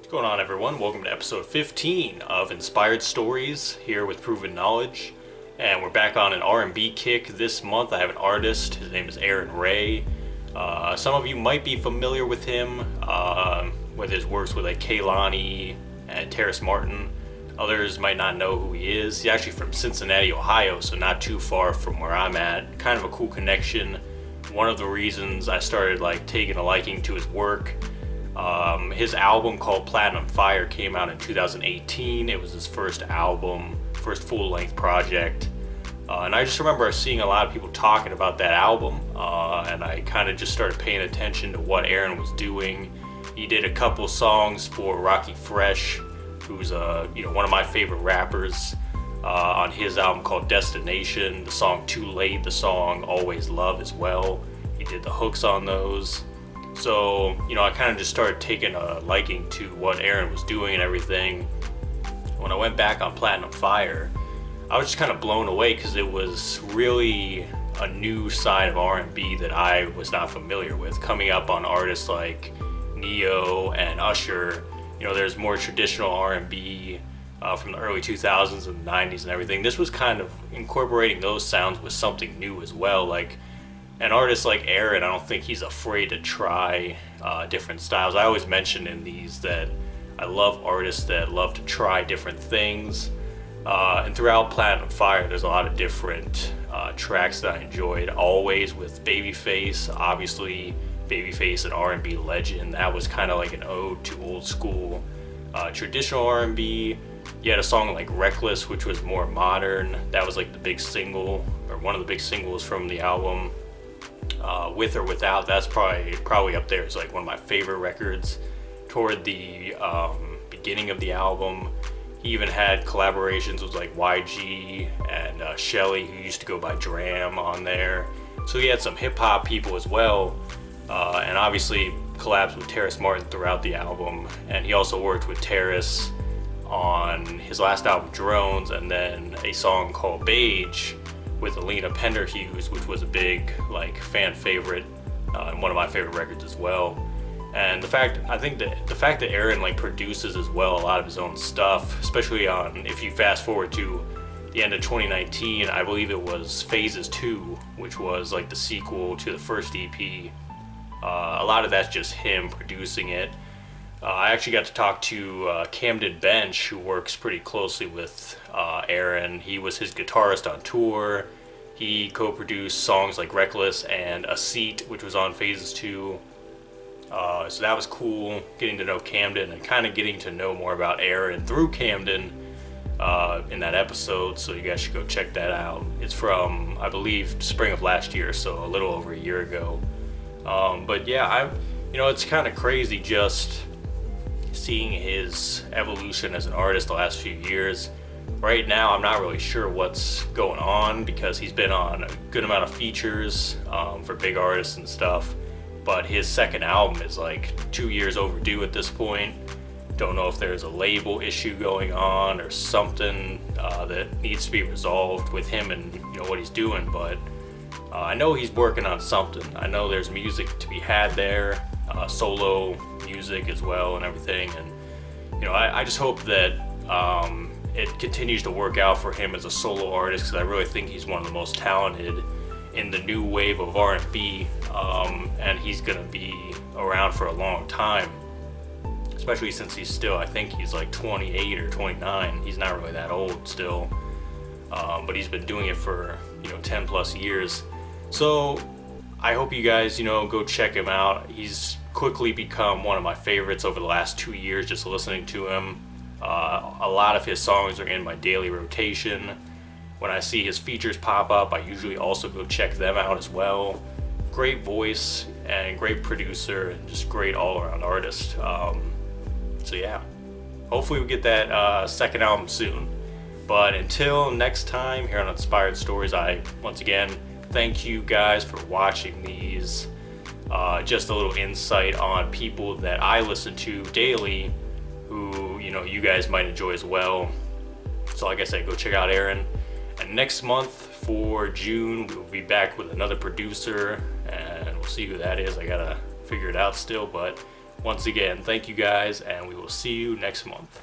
What's going on, everyone? Welcome to episode 15 of Inspired Stories here with Proven Knowledge. And we're back on an R&B kick this month. I have an artist. His name is Arin Ray. Some of you might be familiar with him with his works with like Kehlani and Terrace Martin. Others might not know who he is. He's actually from Cincinnati, Ohio, so not too far from where I'm at. Kind of a cool connection. One of the reasons I started taking a liking to his work. His album called Platinum Fire came out in 2018. It was his first album, first full-length project. And I just remember seeing a lot of people talking about that album, and I kind of just started paying attention to what Arin was doing. He did a couple songs for Rocky Fresh, who's one of my favorite rappers, on his album called Destination. The song Too Late, the song Always Love as well. He did the hooks on those. So, I kind of just started taking a liking to what Arin was doing and everything. When I went back on Platinum Fire, I was just kind of blown away because it was really a new side of R&B that I was not familiar with. Coming up on artists like Neo and Usher, there's more traditional R&B from the early 2000s and 90s and everything. This was kind of incorporating those sounds with something new as well. Like an artist like Arin, I don't think he's afraid to try different styles. I always mention in these that I love artists that love to try different things. And throughout Platinum Fire, there's a lot of different tracks that I enjoyed. Always with Babyface, obviously Babyface, an R&B legend. That was kind of like an ode to old school traditional R&B. You had a song like Reckless, which was more modern. That was like the big single, or one of the big singles from the album. With or Without, that's probably up there. It's like one of my favorite records. Toward the beginning of the album, he even had collaborations with like YG and Shelly, who used to go by Dram, on there. So he had some hip hop people as well, and obviously collabs with Terrace Martin throughout the album. And he also worked with Terrace on his last album, Drones, and then a song called Beige with Alina Penderhughes, which was a big fan favorite and one of my favorite records as well. And the fact that Arin produces as well a lot of his own stuff, especially on, if you fast forward to the end of 2019, I believe it was Phases 2, which was the sequel to the first EP. A lot of that's just him producing it. I actually got to talk to Camden Bench, who works pretty closely with Arin. He was his guitarist on tour. He co-produced songs like Reckless and A Seat, which was on Phases 2. So that was cool, getting to know Camden and kind of getting to know more about Arin through Camden in that episode. So you guys should go check that out. It's from, I believe, spring of last year, so a little over a year ago. But yeah, it's kind of crazy just seeing his evolution as an artist the last few years. Right now, I'm not really sure what's going on because he's been on a good amount of features for big artists and stuff. But his second album is 2 years overdue at this point. Don't know if there's a label issue going on or something that needs to be resolved with him and what he's doing. But I know he's working on something. I know there's music to be had there, solo music as well and everything. And I just hope that it continues to work out for him as a solo artist, because I really think he's one of the most talented in the new wave of R&B, and he's gonna be around for a long time, especially since he's still, I think he's 28 or 29. He's not really that old still, but he's been doing it for 10 plus years. So I hope you guys go check him out. He's quickly become one of my favorites over the last 2 years, just listening to him. A lot of his songs are in my daily rotation. When I see his features pop up, I usually also go check them out as well. Great voice and great producer and just great all-around artist. So yeah, hopefully we get that second album soon. But until next time here on Inspired Stories, I once again thank you guys for watching these. Just a little insight on people that I listen to daily who you guys might enjoy as well. So like I said, go check out Arin. And next month for June, we'll be back with another producer, and we'll see who that is. I gotta figure it out still, but Once again, thank you guys, and we will see you next month.